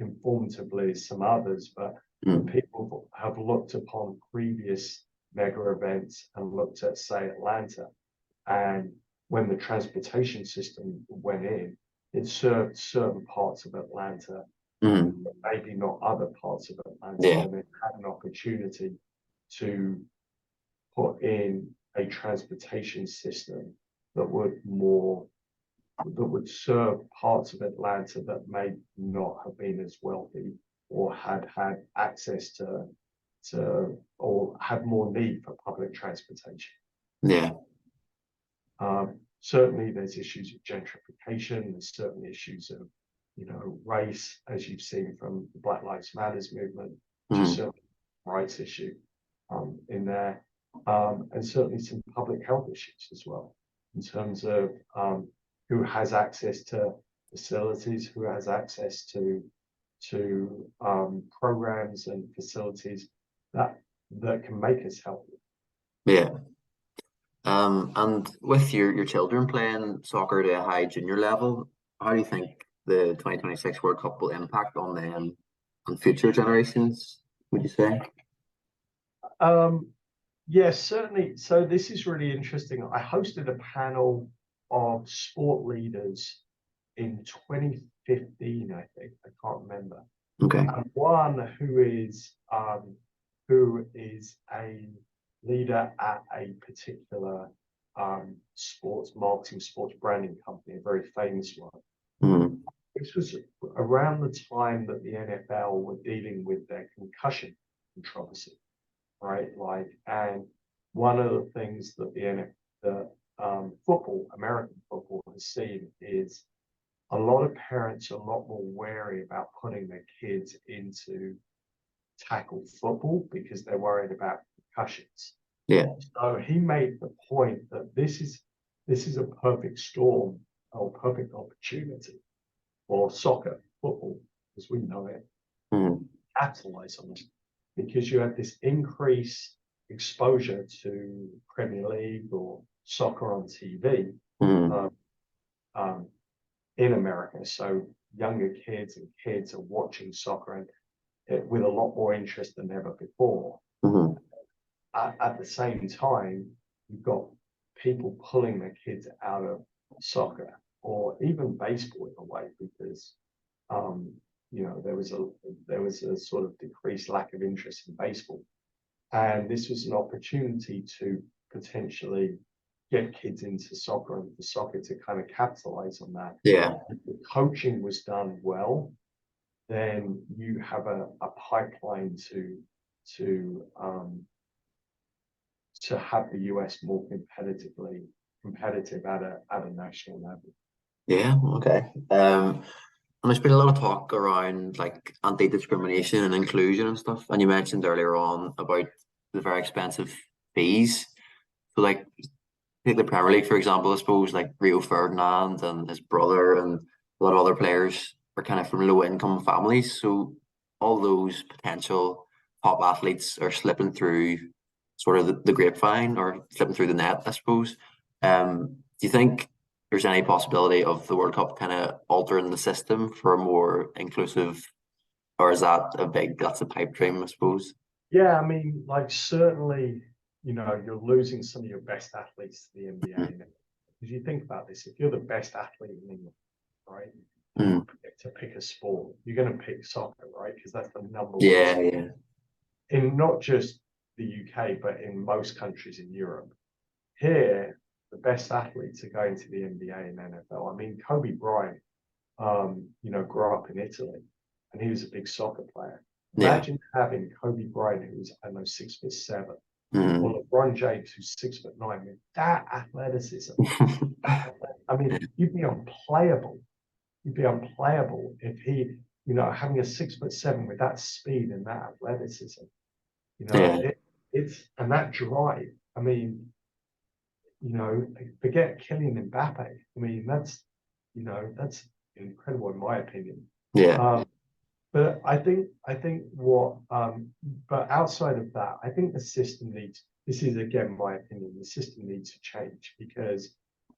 informatively as some others, but mm, people have looked upon previous mega events and looked at, say, Atlanta, and when the transportation system went in, it served certain parts of Atlanta, mm, maybe not other parts of Atlanta, yeah, and it had an opportunity to put in a transportation system that would serve parts of Atlanta that may not have been as wealthy or had access to or had more need for public transportation. yeah. Certainly, there's issues of gentrification. There's certainly issues of race, as you've seen from the Black Lives Matters movement, which is Mm, certainly a rights issue in there, and certainly some public health issues as well, in terms of who has access to facilities, who has access to programs and facilities that can make us healthy. yeah. And with your children playing soccer at a high junior level, how do you think the 2026 World Cup will impact on them and future generations, would you say? Um, yes, certainly. So this is really interesting. I hosted a panel of sport leaders in 2015, I think. I can't remember. Okay. and one who is a leader at a particular sports marketing, sports branding company, a very famous one. Mm. This was around the time that the NFL were dealing with their concussion controversy, right? Like, and one of the things that football, American football, has seen is a lot of parents are a lot more wary about putting their kids into tackle football because they're worried about concussions. Yeah. So he made the point that this is a perfect storm or perfect opportunity for soccer, football, as we know it, Mm. capitalize on it because you have this increased exposure to Premier League or soccer on TV Mm. um, in America. So younger kids and kids are watching soccer and with a lot more interest than ever before. Mm. At the same time, you've got people pulling their kids out of soccer or even baseball in a way because you know there was a sort of decreased lack of interest in baseball, and this was an opportunity to potentially get kids into soccer and for soccer to kind of capitalize on that. Yeah. If the coaching was done well, then you have a pipeline to have the US more competitive at a national level. Yeah. Okay. And there's been a lot of talk around like anti-discrimination and inclusion and stuff. And you mentioned earlier on about the very expensive fees. So like take the Premier League, for example, I suppose like Rio Ferdinand and his brother and a lot of other players are kind of from low income families. So all those potential top athletes are slipping through sort of the grapevine or slipping through the net, I suppose. Do you think there's any possibility of the World Cup kind of altering the system for a more inclusive, or is that that's a pipe dream, I suppose? Yeah, I mean, like certainly, you know, you're losing some of your best athletes to the NBA. Mm. Because you think about this, if you're the best athlete in England, right, Mm. to pick a sport, you're going to pick soccer, right? Because that's the number one Yeah, sport yeah. in not just the UK, but in most countries in Europe. Here, the best athletes are going to the NBA and NFL. I mean, Kobe Bryant, you know, grew up in Italy, and he was a big soccer player. Yeah. Imagine having Kobe Bryant, who's I don't know 6'7", Mm. or LeBron James, who's 6'9", with that athleticism. I mean, you'd be unplayable. You'd be unplayable if he, you know, having a 6'7" with that speed and that athleticism. You know, Yeah. it's and that drive. I mean, you know, forget Kylian Mbappe. I mean, you know, that's incredible in my opinion. Yeah. But I think but outside of that, I think the system needs, this is again my opinion, the system needs to change because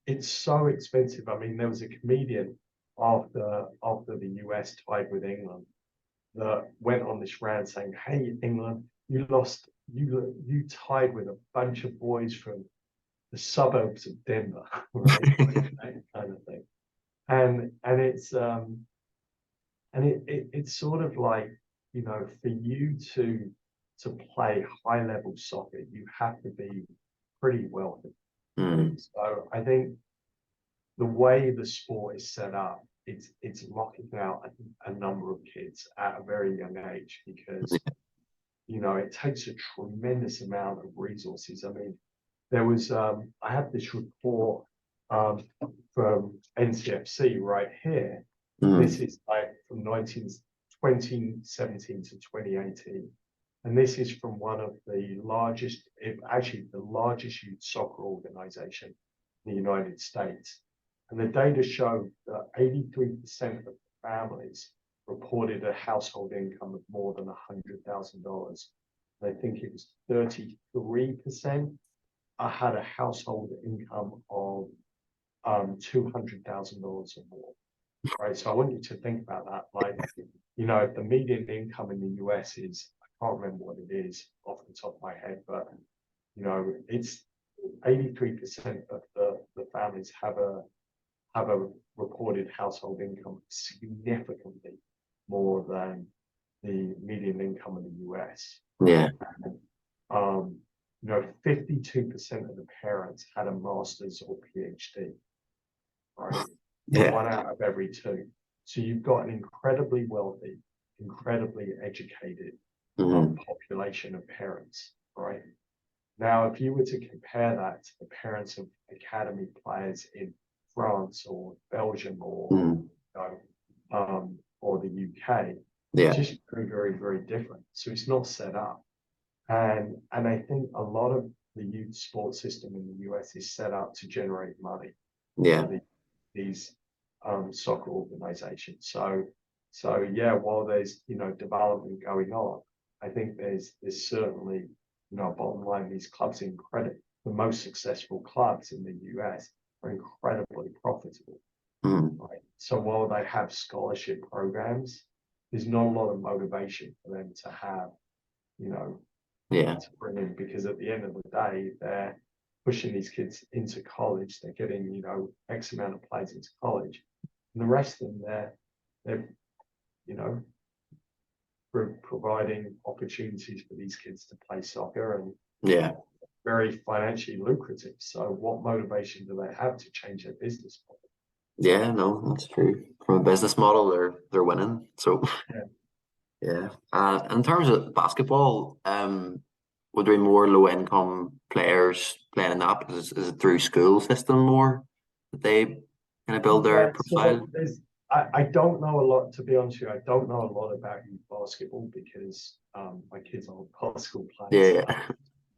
it's so expensive. I mean, there was a comedian after the US tied with England that went on this rant saying, "Hey, England, you tied with a bunch of boys from the suburbs of Denver," right? That kind of thing. And it's sort of like, you know, for you to play high level soccer, you have to be pretty wealthy. Right? Mm. So I think the way the sport is set up, it's locking out a number of kids at a very young age because you know it takes a tremendous amount of resources. I mean, there was I have this report um, from NCFC right here. This Mm. is like from 2017 to 2018. And this is from one of the largest, if actually the largest youth soccer organization in the United States. And the data showed that 83% of families reported a household income of more than $100,000. I think it was 33% had a household income of $200,000 or more, right? So I want you to think about that. Like, you know, if the median income in the US is, I can't remember what it is off the top of my head, but you know, it's 83% of the families have a reported household income significantly more than the median income in the US. Yeah. Um, 52% of the parents had a master's or PhD, right? Yeah. 1 out of every 2. So you've got an incredibly wealthy, incredibly educated population of parents, right? Now, if you were to compare that to the parents of academy players in France or Belgium or the UK, Yeah. it's just very, very, very different. So it's not set up. And I think a lot of the youth sports system in the US is set up to generate money Yeah. for these soccer organizations. So yeah, while there's development going on, I think there's certainly bottom line, these clubs the most successful clubs in the US are incredibly profitable. Right? So while they have scholarship programs, there's not a lot of motivation for them to have, to bring in, because at the end of the day, they're pushing these kids into college. They're getting, X amount of players into college, and the rest of them, they're providing opportunities for these kids to play soccer, and very financially lucrative. So what motivation do they have to change their business model? Yeah, no, that's true. From a business model, they're winning. So yeah. In terms of basketball, would there be more low income players playing in that? Because is it through school system more that they kind of build their profile? So I don't know a lot, to be honest with you. I don't know a lot about youth basketball because my kids aren't basketball players. Yeah.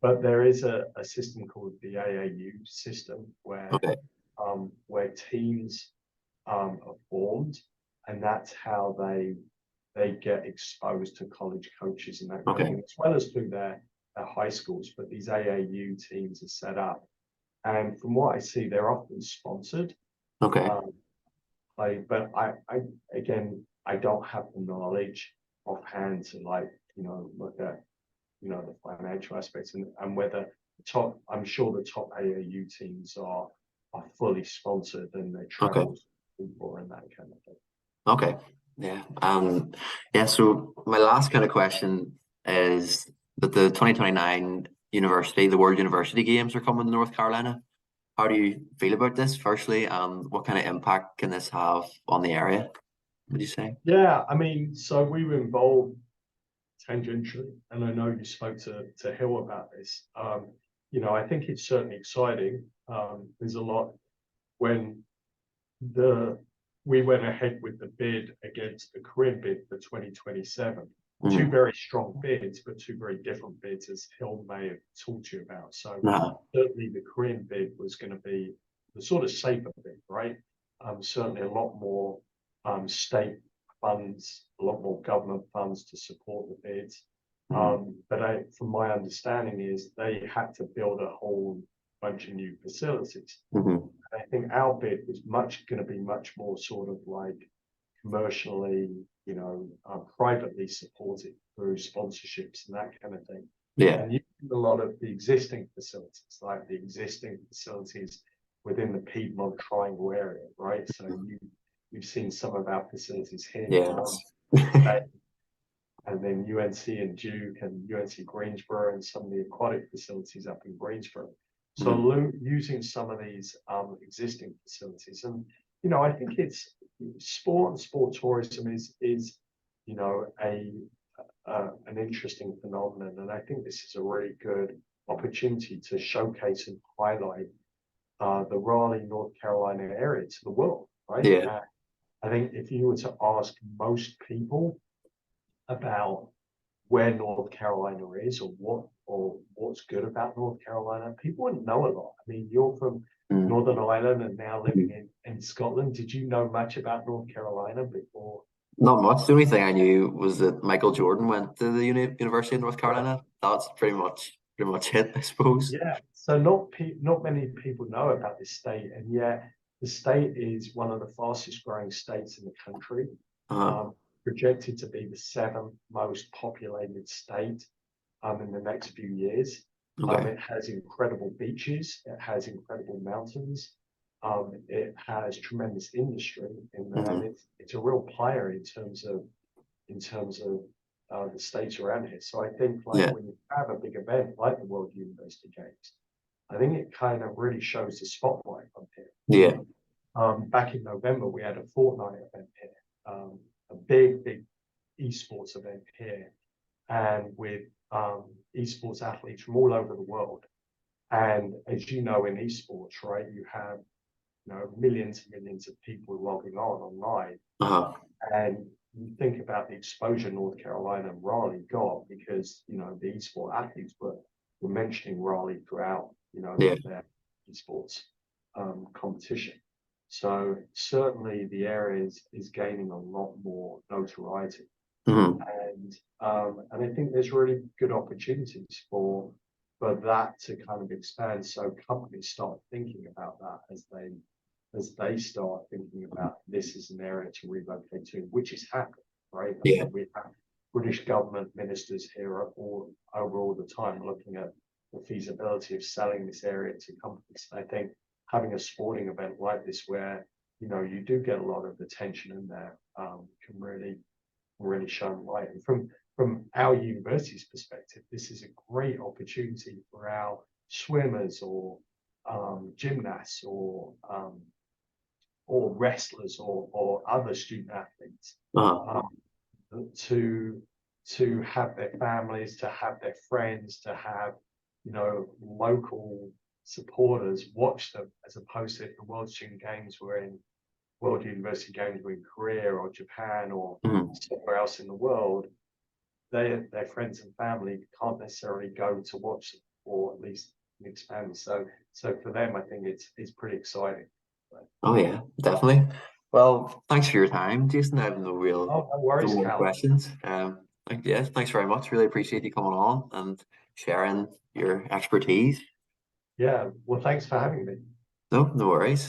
But there is a system called the AAU system where Okay. teams are formed, and that's how they get exposed to college coaches and that kind of thing, as well as through their high schools. But these AAU teams are set up, and from what I see, they're often sponsored. Okay. But I don't have the knowledge offhand to look at the financial aspects and whether I'm sure the top AAU teams are fully sponsored and they travel people and that kind of thing. Okay. Yeah. Yeah, so my last kind of question is that the 2029 the World University Games are coming to North Carolina. How do you feel about this, firstly, and what kind of impact can this have on the area, would you say? Yeah, I mean, so we were involved tangentially, and I know you spoke to Hill about this. I think it's certainly exciting. There's a lot when we went ahead with the bid against the Korean bid for 2027. Two very strong bids, but two very different bids, as Hill may have talked to you about. So certainly the Korean bid was going to be the sort of safer bid, right? Certainly a lot more state funds, a lot more government funds to support the bids. But from my understanding is they had to build a whole bunch of new facilities. I think our bid was going to be much more sort of like commercially, privately supported through sponsorships and that kind of thing. Yeah. And using a lot of the existing facilities, like the existing facilities within the Piedmont Triangle area, right? So you've seen some of our facilities here. Yeah. And then UNC and Duke and UNC Greensboro and some of the aquatic facilities up in Greensboro. So using some of these existing facilities, and I think it's sport and sport tourism is an interesting phenomenon, and I think this is a really good opportunity to showcase and highlight the Raleigh, North Carolina area to the world, right? Yeah. I think if you were to ask most people about where North Carolina is or what's good about North Carolina, people wouldn't know a lot. I mean, you're from Northern Ireland and now living in Scotland. Did you know much about North Carolina before? Not much. The only thing I knew was that Michael Jordan went to the University of North Carolina. That's pretty much it, I suppose. Yeah. So not many people know about this state, and yet the state is one of the fastest growing states in the country. Projected to be the 7th most populated state in the next few years. It has incredible beaches. It has incredible mountains. It has tremendous industry in there, and it's a real player in terms of the states around here. So I think like Yeah. when you have a big event like the World University Games, I think it kind of really shows the spotlight on here. Yeah. Back in November, we had a fortnight event here, a big esports event here, and with esports athletes from all over the world. And as you know, in esports, right, you have millions and millions of people logging on online, Uh-huh. and you think about the exposure North Carolina and Raleigh got because the esports athletes were mentioning Raleigh throughout Yeah. their esports competition. So certainly the area is gaining a lot more notoriety, Hmm. and I think there's really good opportunities for that to kind of expand. So companies start thinking about that as they start thinking about this as an area to relocate to, which is happening, right? I Yeah. mean, we have British government ministers here all the time looking at the feasibility of selling this area to companies. I think having a sporting event like this where you do get a lot of attention in there can really shine light. And from our university's perspective, this is a great opportunity for our swimmers or gymnasts or wrestlers or other student athletes Uh-huh. to have their families, to have their friends, to have local supporters watch them, as opposed to if the World Student Games were in World University Games were in Korea or Japan or Hmm. somewhere else in the world. Their friends and family can't necessarily go to watch them, or at least expand. So for them, I think it's pretty exciting. Oh yeah, definitely. Well, thanks for your time, Jason. I have Oh, no no worries, more Cal. questions. Yeah, thanks very much. Really appreciate you coming on and sharing your expertise. Yeah, well, thanks for having me. No, no worries.